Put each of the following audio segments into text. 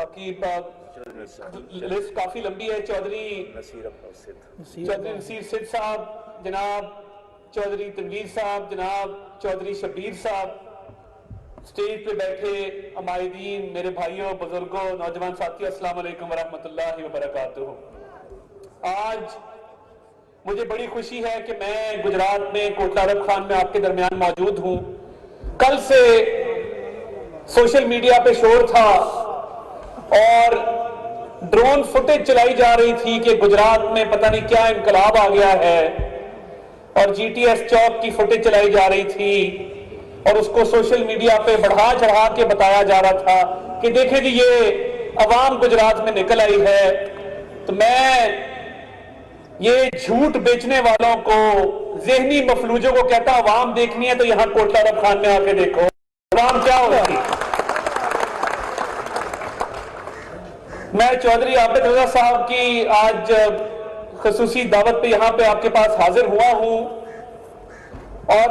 बाकी लिस्ट काफी लंबी है। चौधरी नसीर सिद्ध साहब, जनाब चौधरी तनवीर साहब, जनाब चौधरी शब्बीर साहब, स्टेज पे बैठे अमायदीन, मेरे भाइयों, बुजुर्गों, नौजवान साथियों, अस्सलाम वालेकुम वरहमतुल्लाहि वबरकातुहू। आज मुझे बड़ी खुशी है कि मैं गुजरात में कोटला अरब खान में आपके दरमियान मौजूद हूं। कल से सोशल मीडिया पे शोर था और ड्रोन फुटेज चलाई जा रही थी कि गुजरात में पता नहीं क्या इनकलाब आ गया है, और जीटीएस चौक की फुटेज चलाई जा रही थी और उसको सोशल मीडिया पे बढ़ा चढ़ा के बताया जा रहा था कि देखें जी ये अवाम गुजरात में निकल आई है। तो मैं ये झूठ बेचने वालों को, ज़हनी मफलूजों को कहता, अवाम देखनी है तो यहां कोटला अरब खान में आके देखो अवाम क्या होती। मैं चौधरी आबिद रजा साहब की आज खसूसी दावत पे यहां पे आपके पास हाजिर हुआ हूं, और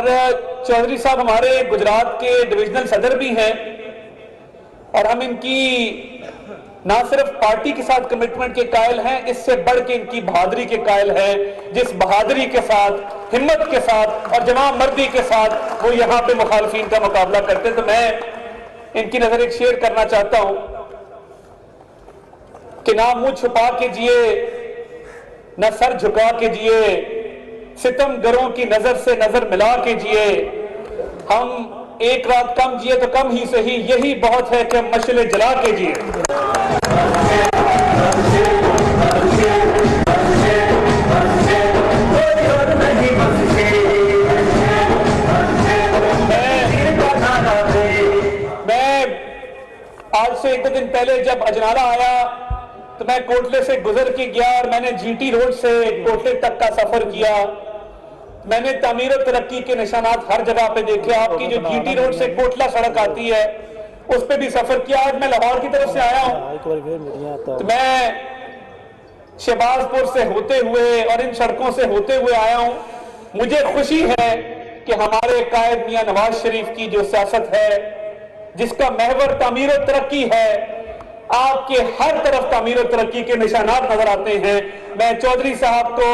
चौधरी साहब हमारे गुजरात के डिविजनल सदर भी हैं, और हम इनकी ना सिर्फ पार्टी के साथ कमिटमेंट के कायल हैं, इससे बढ़ के इनकी बहादुरी के कायल हैं। जिस बहादुरी के साथ, हिम्मत के साथ और जवां मर्दी के साथ वो यहां पे मुखालफिन का मुकाबला करते, तो मैं इनकी नजर एक शेयर करना चाहता हूं कि ना मुंह छुपा के जिए, ना सर झुका के जिए, सितमगरों की नजर से नजर मिला के जिए। हम एक रात कम जिए तो कम ही सही, यही बहुत है कि हम मशले जला के जिए। मैं आज से एक दो दिन पहले जब अजनाला आया तो मैं कोटले से गुजर के गया और मैंने जीटी रोड से कोटले तक का सफर किया। मैंने तामीर और तरक्की के निशानात हर जगह पे देखे। आपकी जो जीटी रोड से कोटला सड़क आती है उस पे भी सफर किया। आज मैं लाहौर की तरफ से आया हूं, तो मैं शहबाजपुर से होते हुए और इन सड़कों से होते हुए आया हूं। मुझे खुशी है कि हमारे कायद मियां नवाज शरीफ की जो सियासत है, जिसका महवर तामीर और तरक्की है, आपके हर तरफ तामीर और तरक्की के निशानात नजर आते हैं। मैं चौधरी साहब को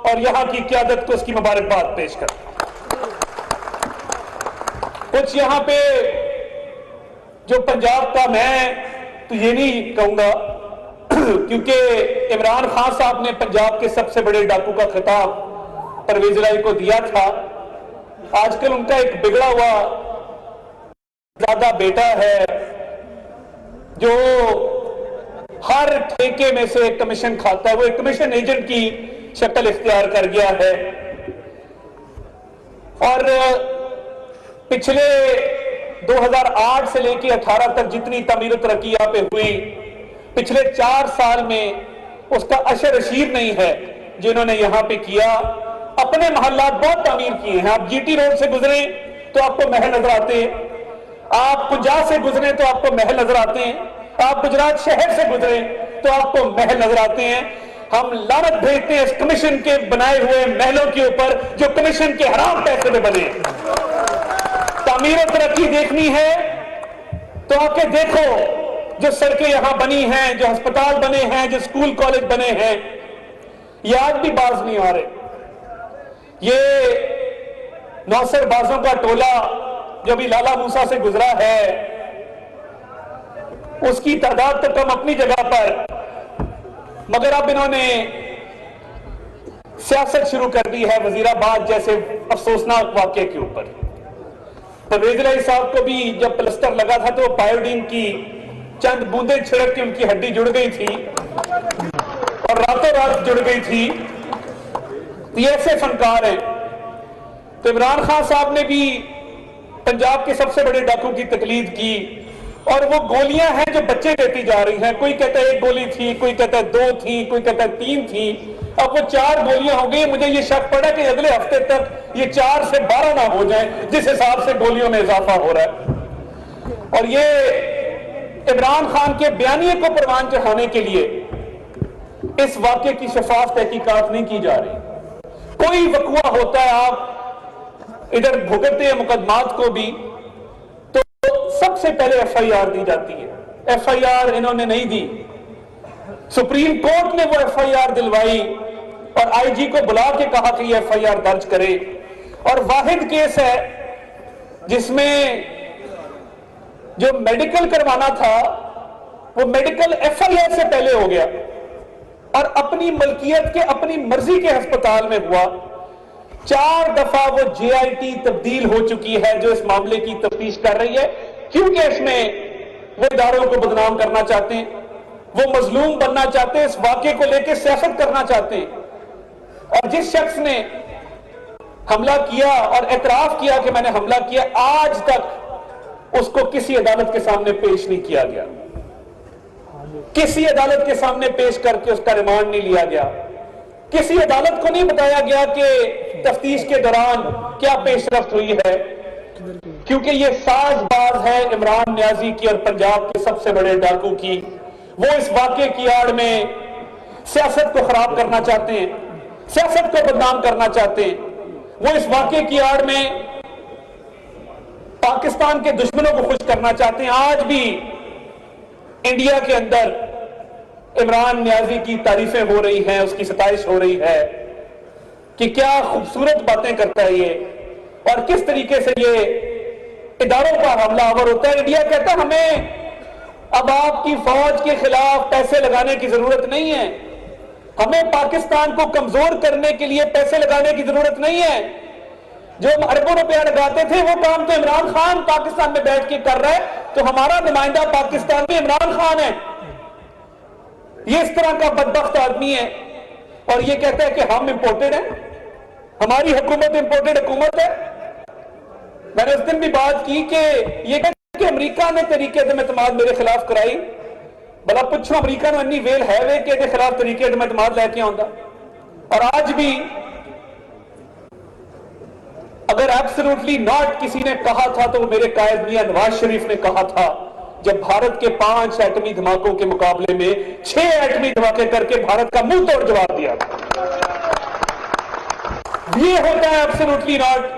और यहां की क़यादत को उसकी मुबारकबाद पेश कर। कुछ यहां पे जो पंजाब का, मैं तो ये नहीं कहूंगा क्योंकि इमरान खान साहब ने पंजाब के सबसे बड़े डाकू का खिताब परवेज इलाही को दिया था। आजकल उनका एक बिगड़ा हुआ ज्यादा बेटा है जो हर ठेके में से कमीशन खाता है, वो एक कमीशन एजेंट की शक्ल इख्तियार कर गया है। और पिछले 2008 से लेकर 18 तक जितनी तामीर तरक्की यहाँ पे हुई, पिछले 4 साल में उसका अशर अशीर नहीं है जिन्होंने यहां पे किया। अपने मोहल्लात बहुत तामीर किए हैं। आप जीटी रोड से गुजरे तो आपको महल नजर आते हैं, आप कुंजा से गुजरे तो आपको महल नजर आते हैं, आप गुजरात शहर से गुजरे तो आपको महल नजर आते हैं। हम लानत भेजते हैं इस कमीशन के बनाए हुए महलों के ऊपर जो कमीशन के हराम पैसे में बने। तामीर और तरक्की देखनी है तो आके देखो, जो सड़कें यहां बनी हैं, जो अस्पताल बने हैं, जो स्कूल कॉलेज बने हैं, ये आज भी बाज नहीं आ रहे। ये नौसर बाजों का टोला जो भी लाला मूसा से गुजरा है, उसकी तादाद तो कम अपनी जगह पर, मगर अब इन्होंने सियासत शुरू कर दी है वजीराबाद जैसे अफसोसनाक वाकये के ऊपर। परवेज इलाही साहब को भी जब प्लास्टर लगा था तो पायोडीन की चंद बूंदें छिड़क के उनकी हड्डी जुड़ गई थी और रातों रात जुड़ गई थी। तो ये ऐसे फनकार हैं। तो इमरान खान साहब ने भी पंजाब के सबसे बड़े डाकू की तकलीद की, और वो गोलियां हैं जो बच्चे देती जा रही हैं। कोई कहता है 1 गोली थी, कोई कहता है 2 थी, कोई कहता है 3 थी, अब वो 4 गोलियां हो गई। मुझे ये शक पड़ा कि अगले हफ्ते तक ये 4 से 12 ना हो जाए, जिस हिसाब से गोलियों में इजाफा हो रहा है। और ये इमरान खान के बयानिए को परवान चढ़ाने के लिए इस वाकये की शफाफ तहकीकात नहीं की जा रही। कोई वकुआ होता है, आप इधर भुगतते हैं मुकदमात को भी, तो सबसे पहले FIR दी जाती है। FIR इन्होंने नहीं दी, सुप्रीम कोर्ट ने वो FIR दिलवाई और IG को बुला के कहा कि ये FIR दर्ज करे। और वाहिद केस है जिसमें जो मेडिकल करवाना था वो मेडिकल FIR से पहले हो गया और अपनी मलकियत के अपनी मर्जी के अस्पताल में हुआ। 4 दफा वो JIT तब्दील हो चुकी है जो इस मामले की तफ्तीश कर रही है, क्योंकि इसमें वो इदारों को बदनाम करना चाहते हैं, वो मजलूम बनना चाहते हैं, इस वाक़े को लेकर सियासत करना चाहते हैं। और जिस शख्स ने हमला किया और एतराफ किया कि मैंने हमला किया, आज तक उसको किसी अदालत के सामने पेश नहीं किया गया, किसी अदालत के सामने पेश करके उसका रिमांड नहीं लिया गया, किसी अदालत को नहीं बताया गया कि तफ्तीश के दौरान क्या पेशरफ्त हुई है, क्योंकि ये साजबाज है इमरान नियाजी की और पंजाब के सबसे बड़े डाकू की। वो इस वाक़े की आड़ में सियासत को खराब करना चाहते हैं, सियासत को बदनाम करना चाहते हैं। वो इस वाक़े की आड़ में पाकिस्तान के दुश्मनों को खुश करना चाहते हैं। आज भी इंडिया के अंदर इमरान नियाजी की तारीफें हो रही हैं, उसकी सताइश हो रही है कि क्या खूबसूरत बातें करता है ये और किस तरीके से ये इदारों पर हमलावर होता है। इंडिया कहता है हमें अब आपकी फौज के खिलाफ पैसे लगाने की जरूरत नहीं है, हमें पाकिस्तान को कमजोर करने के लिए पैसे लगाने की जरूरत नहीं है। जो हम अरबों रुपया लगाते थे वो काम तो इमरान खान पाकिस्तान में बैठ के कर रहा है, तो हमारा नुमाइंदा पाकिस्तान में इमरान खान है। ये इस तरह का बदबख्त आदमी है और ये कहता है कि हम इंपोर्टेड हैं, हमारी हुकूमत इंपोर्टेड हुकूमत है। मैंने उस दिन भी बात की कि ये कहते कि अमरीका ने तरीके एतमाद मेरे खिलाफ कराई, भला पुछो अमरीका ने इन्नी वेल है वे कि खिलाफ तरीके एतमाद लैके आंदा। और आज भी अगर एब्सोल्युटली नॉट किसी ने कहा था तो वो मेरे कायद मियां नवाज शरीफ ने कहा था, जब भारत के 5 एटमी धमाकों के मुकाबले में 6 एटमी धमाके करके भारत का मुंह तोड़ जवाब दिया। ये होता है एब्सोल्युटली नॉट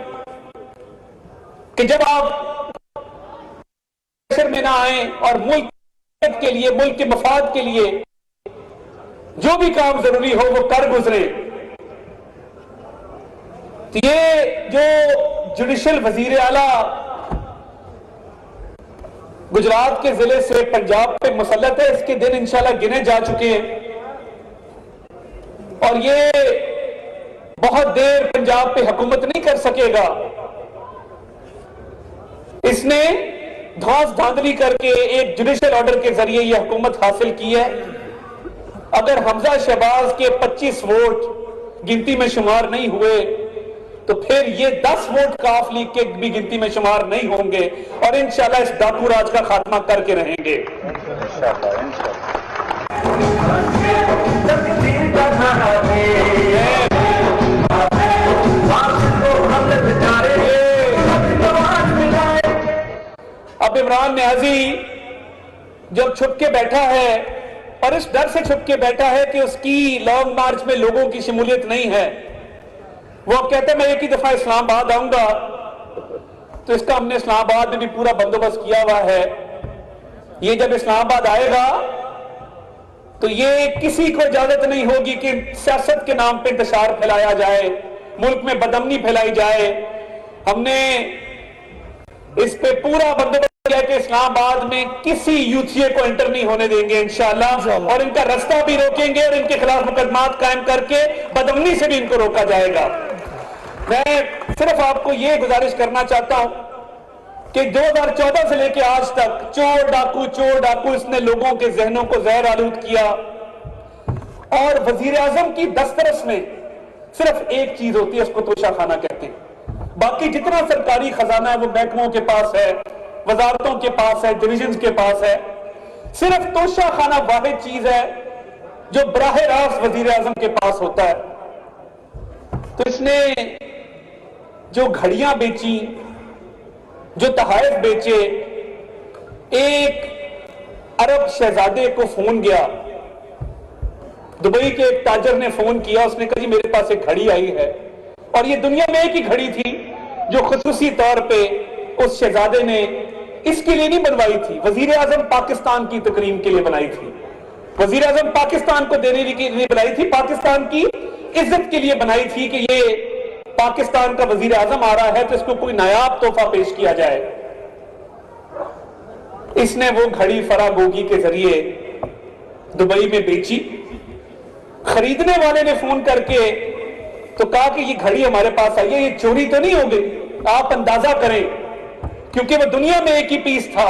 कि जब आप प्रेशर में ना आए और मुल्क के लिए, मुल्क के मफाद के लिए जो भी काम जरूरी हो वो कर गुजरे। तो ये जो जुडिशल वजीर आला गुजरात के जिले से पंजाब पे मुसल्लत है, इसके दिन इंशाल्लाह गिने जा चुके हैं और ये बहुत देर पंजाब पे हुकूमत नहीं कर सकेगा। इसने धौंस धांधली करके एक जुडिशल ऑर्डर के जरिए यह हुकूमत हासिल की है। अगर हमजा शहबाज के 25 वोट गिनती में शुमार नहीं हुए तो फिर ये 10 वोट काफ लीग के भी गिनती में शुमार नहीं होंगे और इंशाल्लाह इस डाकू राज का खात्मा करके रहेंगे। अब इमरान नियाजी जब छुप के बैठा है और इस डर से छुप के बैठा है कि उसकी लॉन्ग मार्च में लोगों की शमूलियत नहीं है, वो अब कहते हैं मैं एक ही दफा इस्लामाबाद आऊंगा, तो इसका हमने इस्लामाबाद में भी पूरा बंदोबस्त किया हुआ है। ये जब इस्लामाबाद आएगा तो ये किसी को इजाजत नहीं होगी कि सियासत के नाम पे इंतशार फैलाया जाए, मुल्क में बदअमनी फैलाई जाए। हमने इस पे पूरा बंदोबस्त किया कि इस्लामाबाद में किसी यूथिये को एंटर नहीं होने देंगे इंशाअल्लाह, और इनका रास्ता भी रोकेंगे और इनके खिलाफ मुकदमात कायम करके बदअमनी से भी इनको रोका जाएगा। मैं सिर्फ आपको ये गुजारिश करना चाहता हूं कि 2014 से लेकर आज तक चोर डाकू इसने लोगों के जहनों को जहर आलूद किया और वजीर आजम की दस्तरस में सिर्फ एक चीज होती है, उसको तोशा खाना कहते हैं। बाकी जितना सरकारी खजाना है वो महकमों के पास है, वजारतों के पास है, डिविजन के पास है। सिर्फ तोशा खाना वाहिद चीज है जो बराह रास्त वजीर आजम के पास होता है। तो इसने जो घड़ियां बेची, जो तहाइफ बेचे, एक अरब शहजादे को फोन गया, दुबई के एक ताजर ने फोन किया, उसने कहा जी मेरे पास एक घड़ी आई है, और ये दुनिया में एक ही घड़ी थी जो खुसूसी तौर पे उस शहजादे ने اس کے لیے نہیں بنوائی تھی، وزیر اعظم پاکستان کی تکریم کے لیے بنائی تھی، وزیر اعظم پاکستان کو دینے کے لیے بنائی تھی، پاکستان کی عزت کے لیے بنائی تھی کہ یہ پاکستان کا وزیر اعظم آ رہا ہے تو اس کو کوئی نایاب تحفہ پیش کیا جائے۔ اس نے وہ گھڑی فرا گوگی کے ذریعے دبئی میں بیچی، خریدنے والے نے فون کر کے تو کہا کہ یہ گھڑی ہمارے پاس آئی ہے، یہ چوری تو نہیں ہو گئی؟ آپ اندازہ کریں، کیونکہ وہ دنیا میں ایک ہی پیس تھا،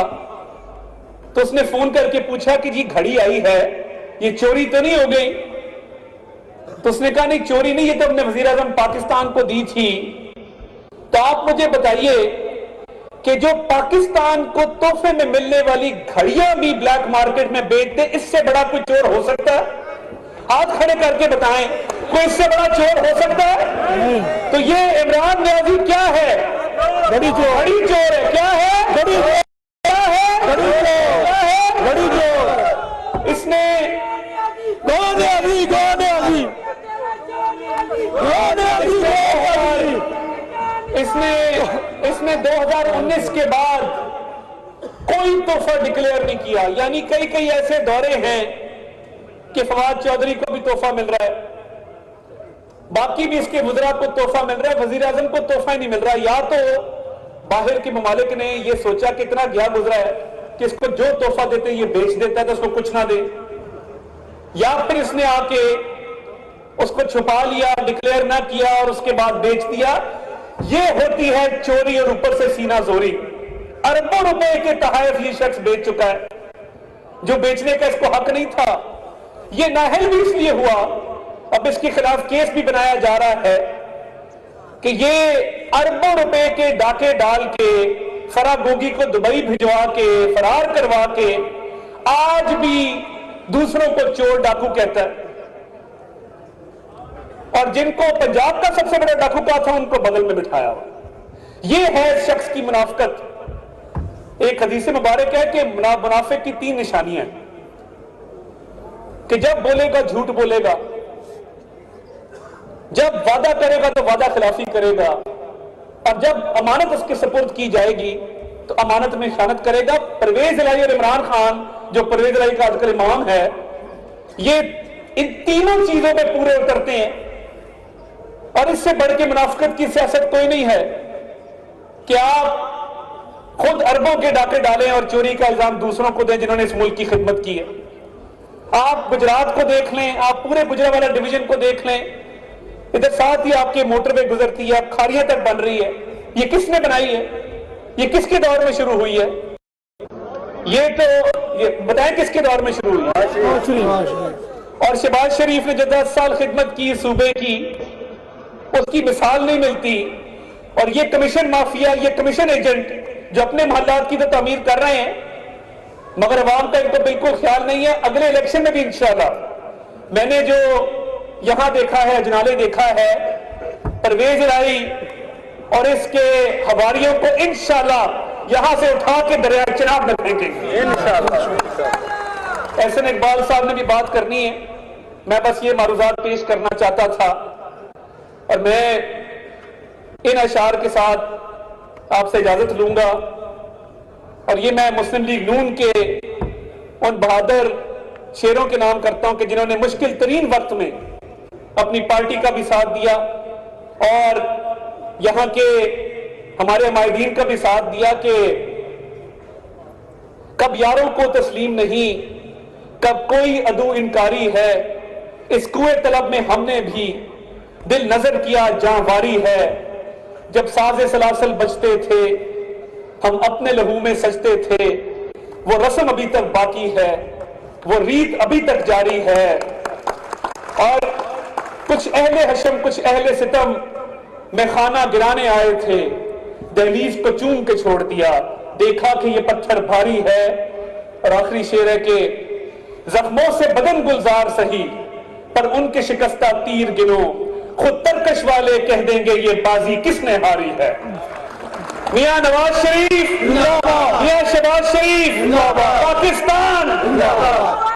تو اس نے فون کر کے پوچھا کہ جی گھڑی آئی ہے، یہ چوری تو نہیں ہو گئی؟ تو اس نے کہا نہیں چوری نہیں، یہ تو ہم نے وزیر اعظم پاکستان کو دی تھی۔ تو آپ مجھے بتائیے کہ جو پاکستان کو تحفے میں ملنے والی گھڑیاں بھی بلیک مارکیٹ میں بیچ دے، اس سے بڑا کوئی چور ہو سکتا ہے؟ ہاتھ کھڑے کر کے بتائیں، کوئی اس سے بڑا چور ہو سکتا ہے؟ تو یہ عمران نیازی کیا ہے؟ بڑی چور ہے۔ کیا ہے؟ بڑی چور۔ اس نے اس نے 2019 کے بعد کوئی تحفہ ڈکلیئر نہیں کیا، یعنی کئی ایسے دورے ہیں کہ فواد چودھری کو بھی تحفہ مل رہا ہے، باقی بھی اس کے وزراء کو تحفہ مل رہا ہے، وزیر اعظم کو تحفہ ہی نہیں مل رہا۔ یا تو باہر کے ممالک نے یہ سوچا کہ اتنا گیا گزرا ہے کہ اس کو جو تحفہ دیتے ہیں یہ بیچ دیتا ہے تو اس کو کچھ نہ دے، یا پھر اس نے آ کے اس کو چھپا لیا، ڈکلیئر نہ کیا اور اس کے بعد بیچ دیا۔ یہ ہوتی ہے چوری اور اوپر سے سینہ زوری۔ اربوں روپے کے تحائف یہ شخص بیچ چکا ہے جو بیچنے کا اس کو حق نہیں تھا۔ یہ نااہل بھی اس لیے ہوا، اب اس کے خلاف کیس بھی بنایا جا رہا ہے کہ یہ اربوں روپے کے ڈاکے ڈال کے فرا گوگی کو دبئی بھجوا کے فرار کروا کے آج بھی دوسروں کو چور ڈاکو کہتا ہے، اور جن کو پنجاب کا سب سے بڑا ڈاکو کہا تھا ان کو بغل میں بٹھایا ہوا۔ یہ ہے اس شخص کی منافقت۔ ایک حدیث مبارک ہے کہ منافق کی 3 نشانیاں ہیں کہ جب بولے گا جھوٹ بولے گا، جب وعدہ کرے گا تو وعدہ خلافی کرے گا، اور جب امانت اس کے سپرد کی جائے گی تو امانت میں خیانت کرے گا۔ پرویز الہی اور عمران خان جو پرویز الہی کا آج کل امام ہے، یہ ان تینوں چیزوں میں پورے اترتے ہیں، اور اس سے بڑھ کے منافقت کی سیاست کوئی نہیں ہے کہ آپ خود اربوں کے ڈاکے ڈالیں اور چوری کا الزام دوسروں کو دیں جنہوں نے اس ملک کی خدمت کی ہے۔ آپ گجرات کو دیکھ لیں، آپ پورے گجرانوالہ ڈویژن کو دیکھ لیں، ادھر ساتھ ہی آپ کے موٹر وے گزرتی ہے، اب کھاریاں تک بن رہی ہے۔ یہ کس نے بنائی ہے؟ یہ کس کے دور میں شروع ہوئی ہے؟ یہ بتائیں کس کے دور میں شروع ہوئی ہے؟ اور شہباز شریف نے جو 10 سال خدمت کی صوبے کی، اس کی مثال نہیں ملتی۔ اور یہ کمیشن مافیا، یہ کمیشن ایجنٹ جو اپنے محلات کی تو تعمیر کر رہے ہیں مگر عوام کا ان کو بالکل خیال نہیں ہے۔ اگلے الیکشن میں بھی انشاءاللہ میں نے جو یہاں دیکھا ہے، اجنالے دیکھا ہے، پرویز الہی اور اس کے حواریوں کو انشاءاللہ یہاں سے اٹھا کے دریائے چناب میں پھینکیں گے انشاءاللہ۔ احسن اقبال صاحب نے بھی بات کرنی ہے، میں بس یہ معروضات پیش کرنا چاہتا تھا، اور میں ان اشعار کے ساتھ آپ سے اجازت لوں گا۔ اور یہ میں مسلم لیگ نون کے ان بہادر شیروں کے نام کرتا ہوں کہ جنہوں نے مشکل ترین وقت میں اپنی پارٹی کا بھی ساتھ دیا اور یہاں کے ہمارے حمایدین کا بھی ساتھ دیا کہ کب یاروں کو تسلیم نہیں، کب کوئی عدو انکاری ہے، اس کوئے طلب میں ہم نے بھی دل نظر کیا جاں واری ہے، جب ساز سلاسل بجتے تھے ہم اپنے لہو میں سجتے تھے، وہ رسم ابھی تک باقی ہے، وہ ریت ابھی تک جاری ہے۔ اور کچھ اہل حشم کچھ اہل ستم میں خانہ گرانے آئے تھے، دہلیز کو چوم کے چھوڑ دیا، دیکھا کہ یہ پتھر بھاری ہے۔ اور آخری شعر ہے کہ زخموں سے بدن گلزار سہی پر ان کے شکستہ تیر گنو، خود ترکش والے کہہ دیں گے یہ بازی کس نے ہاری ہے۔ میاں نواز شریف، میاں شہباز شریف، پاکستان